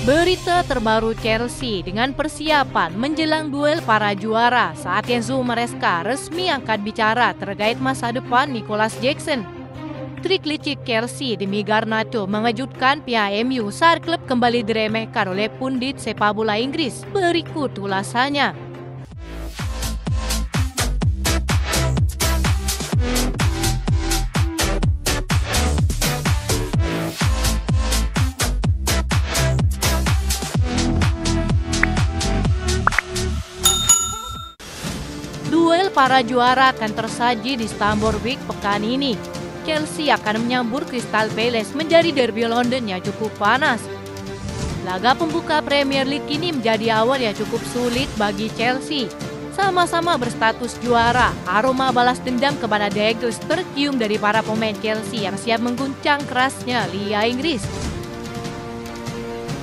Berita terbaru Chelsea dengan persiapan menjelang duel para juara saat Enzo Maresca resmi angkat bicara terkait masa depan Nicolas Jackson. Trik licik Chelsea demi Garnacho mengejutkan pihak MU saat klub kembali diremehkan oleh pundit sepak bola Inggris. Berikut ulasannya. Duel para juara akan tersaji di Stamford Bridge pekan ini. Chelsea akan menyambut Crystal Palace menjadi derby London yang cukup panas. Laga pembuka Premier League ini menjadi awal yang cukup sulit bagi Chelsea. Sama-sama berstatus juara, aroma balas dendam kepada The Eagles tercium dari para pemain Chelsea yang siap mengguncang kerasnya Liga Inggris.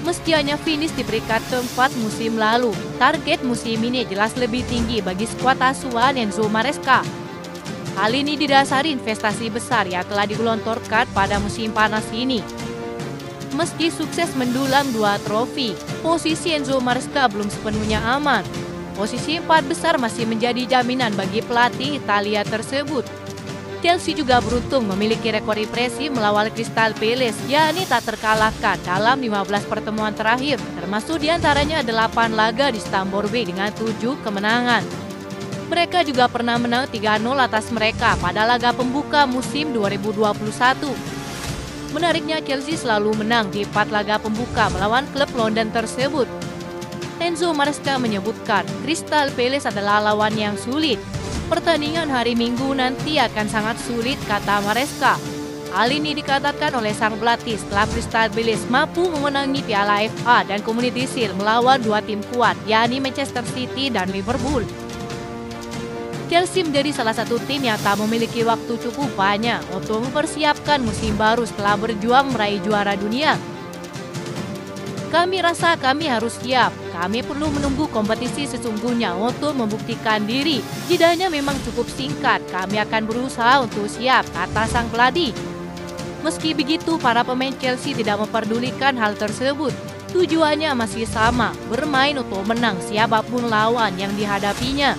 Meski hanya finish di peringkat keempat musim lalu, target musim ini jelas lebih tinggi bagi skuad asuhan Enzo Maresca. Hal ini didasari investasi besar yang telah digelontorkan pada musim panas ini. Meski sukses mendulang 2 trofi, posisi Enzo Maresca belum sepenuhnya aman. Posisi 4 besar masih menjadi jaminan bagi pelatih Italia tersebut. Chelsea juga beruntung memiliki rekor impresif melawan Crystal Palace, yakni tak terkalahkan dalam 15 pertemuan terakhir, termasuk diantaranya 8 laga di Stamford Bridge dengan 7 kemenangan. Mereka juga pernah menang 3-0 atas mereka pada laga pembuka musim 2021. Menariknya, Chelsea selalu menang di 4 laga pembuka melawan klub London tersebut. Enzo Maresca menyebutkan Crystal Palace adalah lawan yang sulit. Pertandingan hari Minggu nanti akan sangat sulit, kata Maresca. Hal ini dikatakan oleh sang pelatih setelah Crystal Palace mampu memenangi Piala FA dan Community Shield melawan 2 tim kuat, yakni Manchester City dan Liverpool. Chelsea menjadi salah satu tim yang tak memiliki waktu cukup banyak untuk mempersiapkan musim baru setelah berjuang meraih juara dunia. Kami rasa kami harus siap. Kami perlu menunggu kompetisi sesungguhnya untuk membuktikan diri. Jedanya memang cukup singkat. Kami akan berusaha untuk siap, kata sang pelatih. Meski begitu, para pemain Chelsea tidak memperdulikan hal tersebut. Tujuannya masih sama, bermain untuk menang siapapun lawan yang dihadapinya.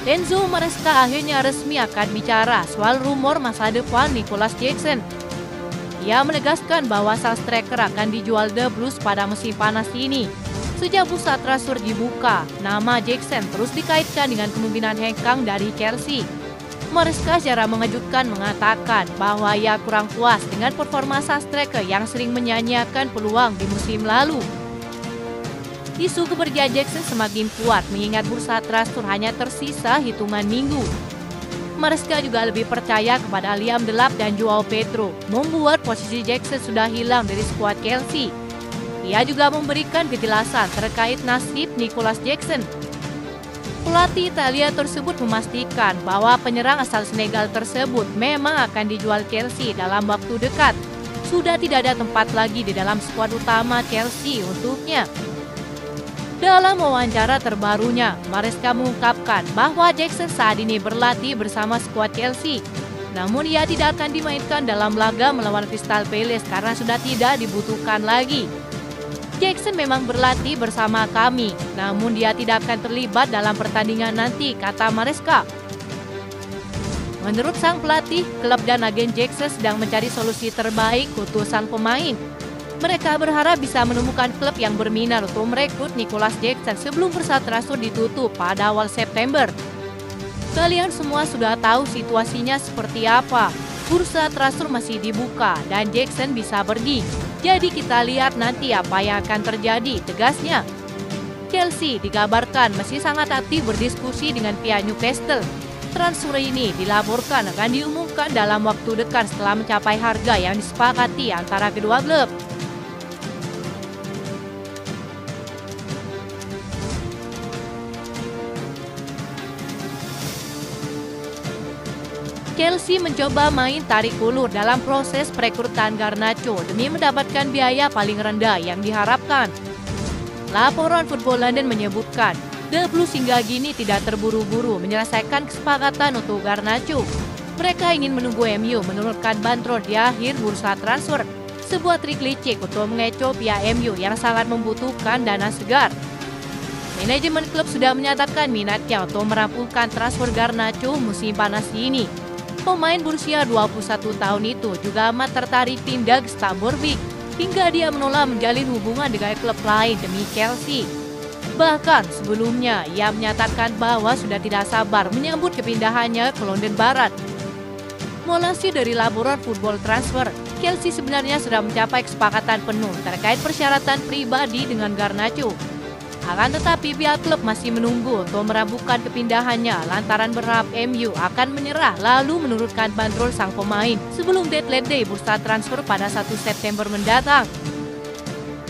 Enzo Maresca akhirnya resmi akan bicara soal rumor masa depan Nicolas Jackson. Ia menegaskan bahwa sang striker akan dijual The Blues pada musim panas ini. Sejak bursa transfer dibuka, nama Jackson terus dikaitkan dengan kemungkinan hengkang dari Chelsea. Maresca secara mengejutkan mengatakan bahwa ia kurang puas dengan performa sang striker yang sering menyanyiakan peluang di musim lalu. Isu kepergian Jackson semakin kuat mengingat bursa transfer hanya tersisa hitungan minggu. Maresca juga lebih percaya kepada Liam Delap dan Joao Pedro, membuat posisi Jackson sudah hilang dari skuad Chelsea. Ia juga memberikan kejelasan terkait nasib Nicolas Jackson. Pelatih Italia tersebut memastikan bahwa penyerang asal Senegal tersebut memang akan dijual Chelsea dalam waktu dekat. Sudah tidak ada tempat lagi di dalam skuad utama Chelsea untuknya. Dalam wawancara terbarunya, Maresca mengungkapkan bahwa Jackson saat ini berlatih bersama skuad Chelsea. Namun ia tidak akan dimainkan dalam laga melawan Crystal Palace karena sudah tidak dibutuhkan lagi. Jackson memang berlatih bersama kami, namun dia tidak akan terlibat dalam pertandingan nanti, kata Maresca. Menurut sang pelatih, klub dan agen Jackson sedang mencari solusi terbaik untuk sang pemain. Mereka berharap bisa menemukan klub yang berminat untuk merekrut Nicolas Jackson sebelum bursa transfer ditutup pada awal September. Kalian semua sudah tahu situasinya seperti apa. Bursa transfer masih dibuka dan Jackson bisa pergi. Jadi kita lihat nanti apa yang akan terjadi, tegasnya. Chelsea dikabarkan masih sangat aktif berdiskusi dengan pihak Newcastle. Transfer ini dilaporkan akan diumumkan dalam waktu dekat setelah mencapai harga yang disepakati antara kedua klub. Chelsea mencoba main tarik ulur dalam proses perekrutan Garnacho demi mendapatkan biaya paling rendah yang diharapkan. Laporan Football London menyebutkan, The Blues hingga gini tidak terburu-buru menyelesaikan kesepakatan untuk Garnacho. Mereka ingin menunggu MU menurunkan bandrol di akhir bursa transfer. Sebuah trik licik untuk mengecoh pihak MU yang sangat membutuhkan dana segar. Manajemen klub sudah menyatakan minatnya untuk merampungkan transfer Garnacho musim panas ini. Pemain berusia 21 tahun itu juga amat tertarik pindah ke Stamford Bridge, hingga dia menolak menjalin hubungan dengan klub lain demi Chelsea. Bahkan sebelumnya ia menyatakan bahwa sudah tidak sabar menyambut kepindahannya ke London Barat. Melansir dari laporan Football Transfer, Chelsea sebenarnya sudah mencapai kesepakatan penuh terkait persyaratan pribadi dengan Garnacho. Akan tetapi pihak klub masih menunggu untuk merampungkan kepindahannya lantaran berharap MU akan menyerah lalu menurunkan bandrol sang pemain sebelum deadline day bursa transfer pada 1 September mendatang.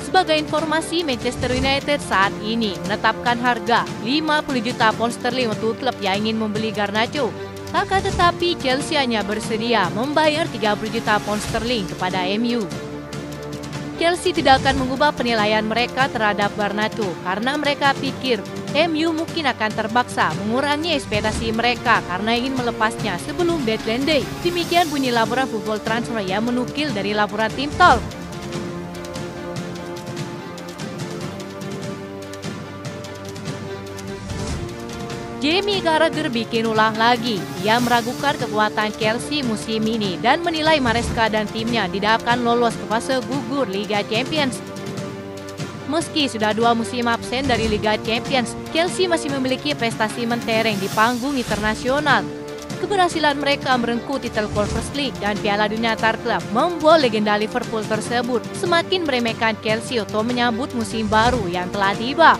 Sebagai informasi, Manchester United saat ini menetapkan harga 50 juta pound sterling untuk klub yang ingin membeli Garnacho. Akan tetapi Chelsea hanya bersedia membayar 30 juta pound sterling kepada MU. Chelsea tidak akan mengubah penilaian mereka terhadap Garnacho karena mereka pikir MU mungkin akan terpaksa mengurangi ekspektasi mereka karena ingin melepasnya sebelum deadline day. Demikian bunyi laporan Football Transfer yang menukil dari laporan Tim Talk. Jamie Carragher bikin ulah lagi. Ia meragukan kekuatan Chelsea musim ini dan menilai Maresca dan timnya tidak akan lolos ke fase gugur Liga Champions. Meski sudah 2 musim absen dari Liga Champions, Chelsea masih memiliki prestasi mentereng di panggung internasional. Keberhasilan mereka merengkuh titel Conference League dan Piala Dunia Antar Klub membuat legenda Liverpool tersebut semakin meremehkan Chelsea untuk menyambut musim baru yang telah tiba.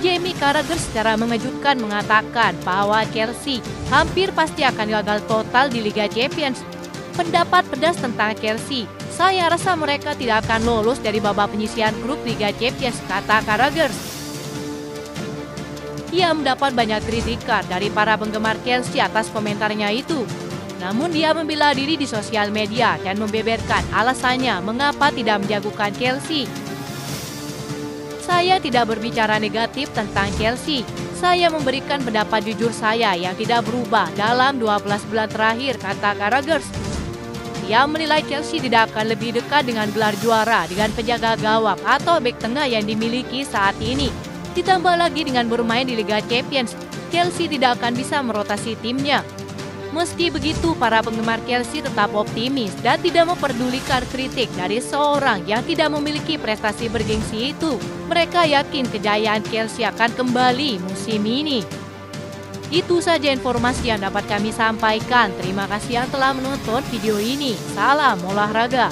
Jamie Carragher secara mengejutkan mengatakan bahwa Chelsea hampir pasti akan gagal total di Liga Champions. Pendapat pedas tentang Chelsea, saya rasa mereka tidak akan lolos dari babak penyisihan grup Liga Champions, kata Carragher. Ia mendapat banyak kritikan dari para penggemar Chelsea atas komentarnya itu. Namun dia membela diri di sosial media dan membeberkan alasannya mengapa tidak menjagokan Chelsea. Saya tidak berbicara negatif tentang Chelsea. Saya memberikan pendapat jujur saya yang tidak berubah dalam 12 bulan terakhir, kata Carragher. Dia menilai Chelsea tidak akan lebih dekat dengan gelar juara dengan penjaga gawang atau bek tengah yang dimiliki saat ini. Ditambah lagi dengan bermain di Liga Champions, Chelsea tidak akan bisa merotasi timnya. Meski begitu, para penggemar Chelsea tetap optimis dan tidak memperdulikan kritik dari seorang yang tidak memiliki prestasi bergengsi itu. Mereka yakin kejayaan Chelsea akan kembali musim ini. Itu saja informasi yang dapat kami sampaikan. Terima kasih yang telah menonton video ini. Salam olahraga.